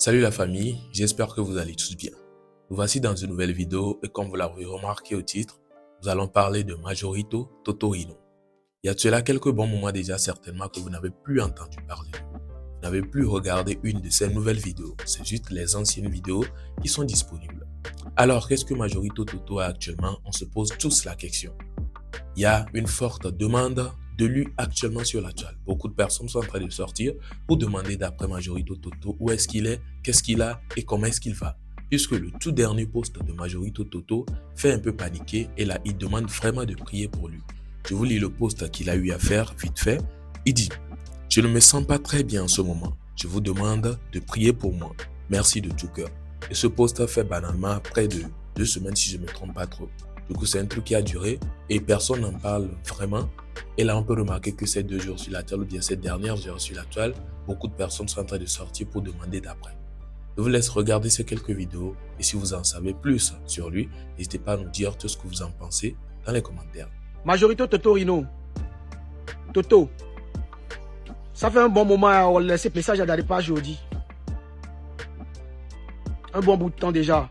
Salut la famille, j'espère que vous allez tous bien. Nous voici dans une nouvelle vidéo et comme vous l'avez remarqué au titre, nous allons parler de Majorito Totorino. Il y a de cela quelques bons moments déjà certainement que vous n'avez plus entendu parler. Vous n'avez plus regardé une de ces nouvelles vidéos, c'est juste les anciennes vidéos qui sont disponibles. Alors qu'est-ce que Majorito Toto a actuellement? On se pose tous la question. Il y a une forte demande de lui actuellement sur la toile. Beaucoup de personnes sont en train de sortir pour demander d'après Majorito Toto où est-ce qu'il est, qu'est-ce qu'il a et comment est-ce qu'il va. Puisque le tout dernier post de Majorito Toto fait un peu paniquer et là il demande vraiment de prier pour lui. Je vous lis le post qu'il a eu à faire vite fait. Il dit « Je ne me sens pas très bien en ce moment. Je vous demande de prier pour moi. Merci de tout cœur. » Et ce post fait banalement près de 2 semaines si je ne me trompe pas trop. Du coup, c'est un truc qui a duré et personne n'en parle vraiment. Et là, on peut remarquer que ces 2 jours sur la toile ou bien ces dernières heures sur la toile, beaucoup de personnes sont en train de sortir pour demander d'après. Je vous laisse regarder ces quelques vidéos et si vous en savez plus sur lui, n'hésitez pas à nous dire tout ce que vous en pensez dans les commentaires. Majorito Totorino. Toto. Ça fait un bon moment à laisser message à Daddy Page aujourd'hui. Un bon bout de temps déjà.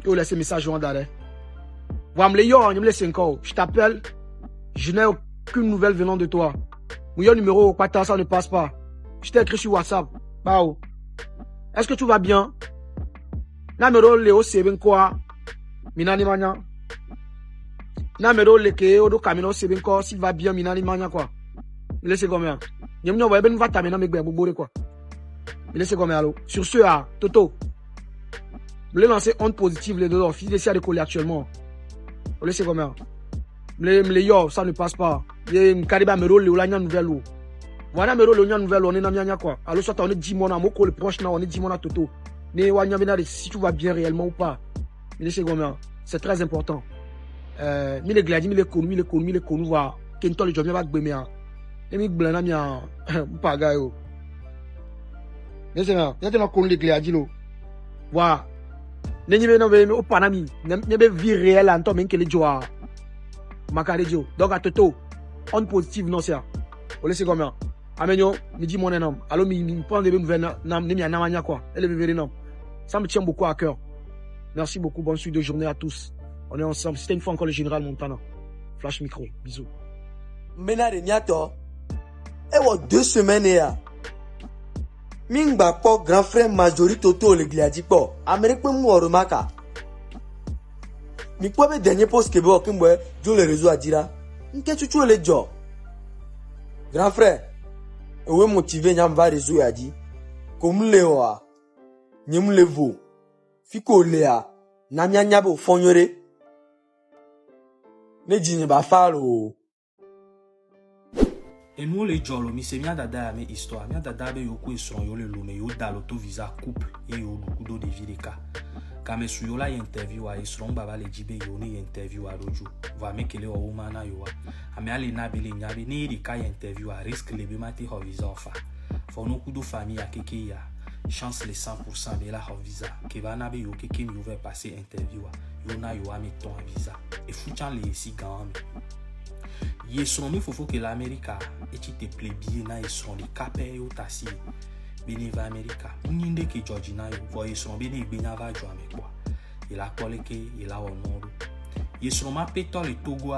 Et on laisse message à Daddy. Je t'appelle. Je n'ai aucune nouvelle venant de toi. Mon numéro, ça ne passe pas. Je t'ai écrit sur WhatsApp. Bao. Est-ce que tu vas bien? Namero Leo Sebenkoa. Minani Manya. Namero Leke Odo Camino Sebenko. S'il va bien, Minani Manya quoi. Il est combien? Yemno va ben va tamena me gbe quoi. Il est combien allo? Sur ce Toto. Vous voulez lancer onde positive les deux fils de de coller actuellement. Vous laissez combien? Ça ne passe pas. Il y a une cariba mero le la nouvelle ou. Voilà mero le nouvelle on est na mianya quoi. Alors soit on est 10 mois na moko le proche na on est 10 mois na Toto. Ne wanya bena si tu vas bien réellement ou pas. Il laissez combien? C'est très important. Mille gladi mille konu va kento le jomia va gbemea. Et mi blana mia pas gayo. Laissez moi. Il y a konu le gladi lo. Wa. Nenye no be o panami. Nebe vie réelle en toi men que le joa. Makarejo. Donc à Toto, on positive non c'est. Vous laissez combien? Amenyo, me dit mon énorme. Alors me prend des nouvelles namanya quoi. Elle est vérité non. Ça me tient beaucoup à cœur. Merci beaucoup, bonne suite de journée à tous. On est ensemble. C'était une fois encore le général Montana. Flash micro. Bisous. Mena de niato. Et 2 semaines ya. Mingba po grand frère Majorito Toto le gliadi po. Amérique pe mu oromaka. Mi quoi be dernier post que bo kimwe jo le réseau a dira. Nke chuchu le jo. Grand frère. Ewe motivé nyam va réseau a dit. Comme le wa. Nyem le vo. Fiko le a. Na nya be ofonyore. Ne jini ba falo. Et nous les jolo mi se mia dada me histoire mia dada be yoku esron yo le lume yo dalo to visa couple et yo lukudo de videka kame su yo la interview a esron baba le jibe yo ni interview a roju va me kele o mana yo ame ale na bele nyabe ni ri ka interview a risque le be mati ho visa fa fo no kudo famille a keke ya chance les 100% de la ho visa ke va na be yo keke mi over passer interview yo na yo a mi ton visa et fouchan le si gan Yesron mi fofo que l'Amérique et tu te plébis na yesron li kapé yo tasi beni va America uninde ke Georgina yo vo yesron beni gbenya va jo ame kwa il a collé que il a honoru yesron ma peto le Togo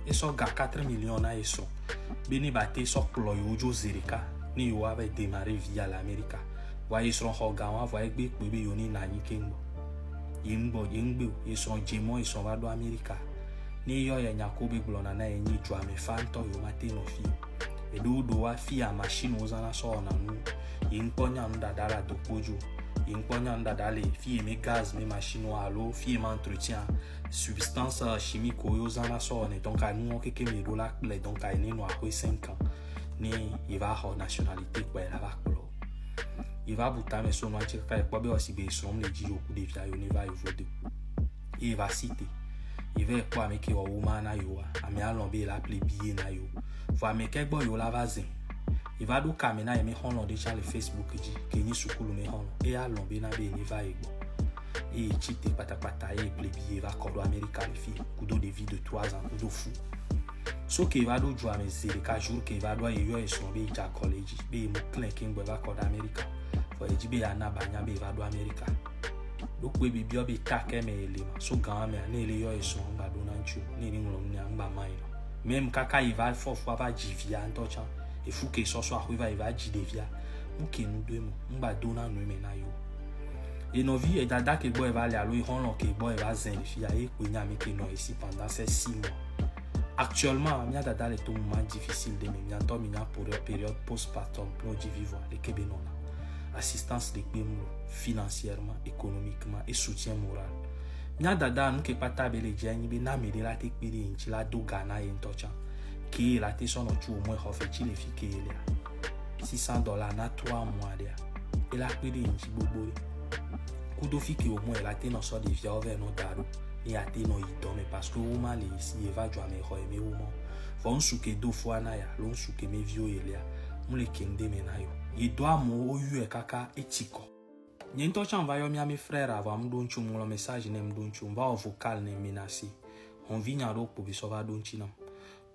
et so ga 4 millions na yesron beni baté so klo yo jo zereka ni yo ave démarrer via l'Amérique wa yesron ho ga wa vo egbe pebe yo ni na yin kengo yimbo yesron jemo yesron va do America ni yo ya nyakobe glona na enyi jwa me fanto yo matino fi e do wa fi a machine ozana so na nu yinponya ndadala dopojo yinponya ndadale fi me gaz me machine alo fi me entretien substance chimique yo zana so ne donc a nous keke me do la ple donc a ni no a 5 ans ni il va avoir nationalité quoi la va klo il va buta me so no chika e kwa be osi be so me ji yoku de via yo ne va yo vode il va citer il va quoi avec yo woman na yo ami alombe la plébie na yo faut avec egbo yo la vazin il va do kamena emi honlo déjà le Facebook ji ke ni sukulu me honlo e alombe na be ni va egbo et chite patapata e plébie va kodo America le fi kudo de vie de 3 ans kudo fou so ke va do jo amezele ka jour ke va do yo e so be ja college be mo clan king va kodo America for eji be ya na banya be va do America do kwe bi bio be take me ele ma so gan me na ele yo eso mba do na nchu ni ni ngolo ni mba mai no même kaka il va fo va jivia ntocha e fu ke so so il va jidevia muke nu do mo mba do na no me na yo et nos vies et dada ke boy va aller alo hon lo ke boy va zen fi ya e ko nya me ke no ici pendant ces 6 mois. Actuellement, il y a des moments difficiles de me pour une période postpartum pour vivre les Québénois. Assistance de financièrement, économiquement et soutien moral. Il y a des gens qui pas tabler les gens qui n'a mis la technique qui la do Ghana et tocha qui la te son au moins fait les filles qui est $600 na 3 mois derrière et la pédé qui bobo kudo fi qui au moins la te no so de via over no daro et a te no idome parce que au mal ici il va jouer mais mais au moins fon suke do fois na ya lon suke me vio elia mu le kende me na yo il doit mo o yu e kaka etiko nyento chan va yo mi ami frère avant mu don chumu lo message ne mu don chum va vocal ne menacé on vient ro po bi so va don chinam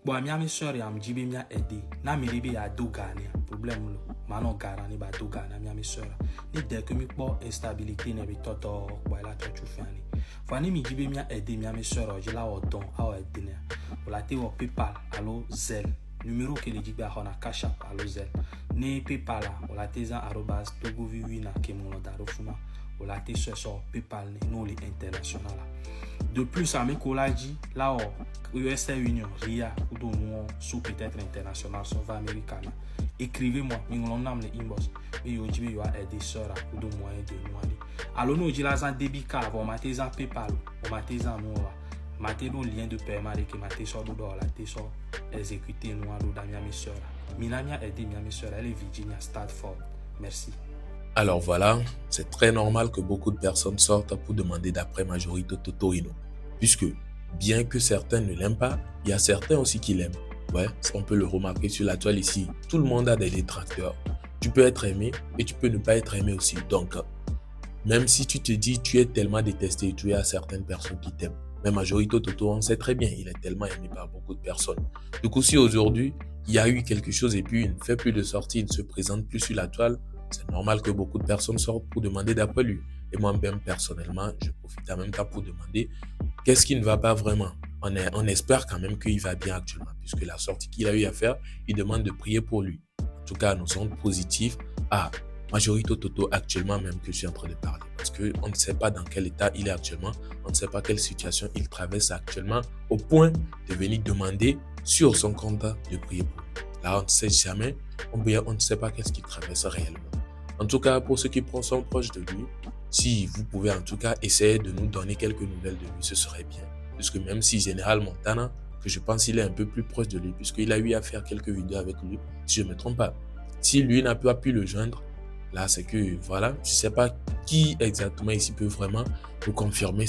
bo ami ami sœur ya mjibe mi a aider na mi ribe ya do Ghana problème lo mano garani ba do Ghana mi ami sœur ni dès que mi po instabilité ne bi toto bo la to chu fani fani mi jibe mi a aider mi ami sœur je la o don a o aider ne o la te o PayPal allo Zelle numéro que le jibe a na cash app allo Zelle ni PayPal o la te za @togoviwina ke mo daro fuma o la te so PayPal ne no le international. De plus, à mes collègues, là, au USA Union, RIA, ou d'autres sous peut-être international, sauf américain. Écrivez-moi, nous avons les inbox, mais vous avez aider sœur ou d'autres moyens de nous aller. Alors, nous avons un débit car, vous mettez un PayPal, vous mettez un nous, mettez le lien de paiement avec mettez sur le dollar, mettez sur exécuter nous allons dans mes sœurs. Minamia aidé mes sœurs, elle est Virginia Stafford. Merci. Alors voilà, c'est très normal que beaucoup de personnes sortent pour demander d'après Majorito Totorino. Puisque, bien que certains ne l'aiment pas, il y a certains aussi qui l'aiment. Ouais, on peut le remarquer sur la toile ici. Tout le monde a des détracteurs. Tu peux être aimé et tu peux ne pas être aimé aussi. Donc, même si tu te dis tu es tellement détesté, tu as certaines personnes qui t'aiment. Mais Majorito Toto, on sait très bien, il est tellement aimé par beaucoup de personnes. Du coup, si aujourd'hui, il y a eu quelque chose et puis il ne fait plus de sortie, il ne se présente plus sur la toile, c'est normal que beaucoup de personnes sortent pour demander d'après lui. Et moi-même, personnellement, je profite en même temps pour demander qu'est-ce qui ne va pas vraiment. On espère quand même qu'il va bien actuellement, puisque la sortie qu'il a eu à faire, il demande de prier pour lui. En tout cas, nous sommes positifs à Majorito Toto actuellement, même que je suis en train de parler. Parce qu'on ne sait pas dans quel état il est actuellement, on ne sait pas quelle situation il traverse actuellement, au point de venir demander sur son compte de prier pour lui. Là, on ne sait jamais, on ne sait pas qu'est-ce qu'il traverse réellement. En tout cas, pour ceux qui sont proches de lui, si vous pouvez en tout cas essayer de nous donner quelques nouvelles de lui, ce serait bien. Puisque même si Général Montana, que je pense qu'il est un peu plus proche de lui, puisqu'il a eu à faire quelques vidéos avec lui, si je ne me trompe pas. Si lui n'a pas pu le joindre, là c'est que voilà, je ne sais pas qui exactement ici peut vraiment nous confirmer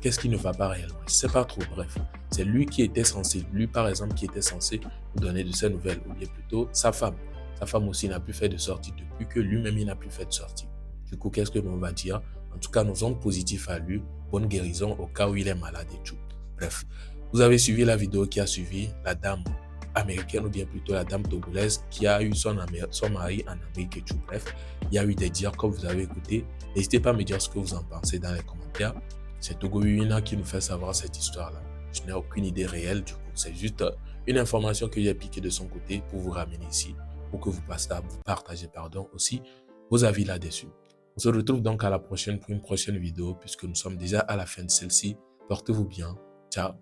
qu'est-ce qui ne va pas réellement. Je ne sais pas trop, bref. C'est lui qui était censé, lui par exemple, qui était censé nous donner de ces nouvelles, ou bien plutôt sa femme. Sa femme aussi n'a plus fait de sortie depuis que lui-même il n'a plus fait de sortie. Du coup, qu'est-ce que l'on va dire? En tout cas, nous sommes positifs à lui. Bonne guérison au cas où il est malade et tout. Bref, vous avez suivi la vidéo qui a suivi la dame américaine ou bien plutôt la dame togolaise qui a eu son mari en Amérique et tout. Bref, il y a eu des dires comme vous avez écouté. N'hésitez pas à me dire ce que vous en pensez dans les commentaires. C'est Togo Wiwina qui nous fait savoir cette histoire-là. Je n'ai aucune idée réelle, du coup. C'est juste une information que j'ai piquée de son côté pour vous ramener ici, pour que vous partagez aussi vos avis là-dessus. On se retrouve donc à la prochaine pour une prochaine vidéo puisque nous sommes déjà à la fin de celle-ci. Portez-vous bien. Ciao.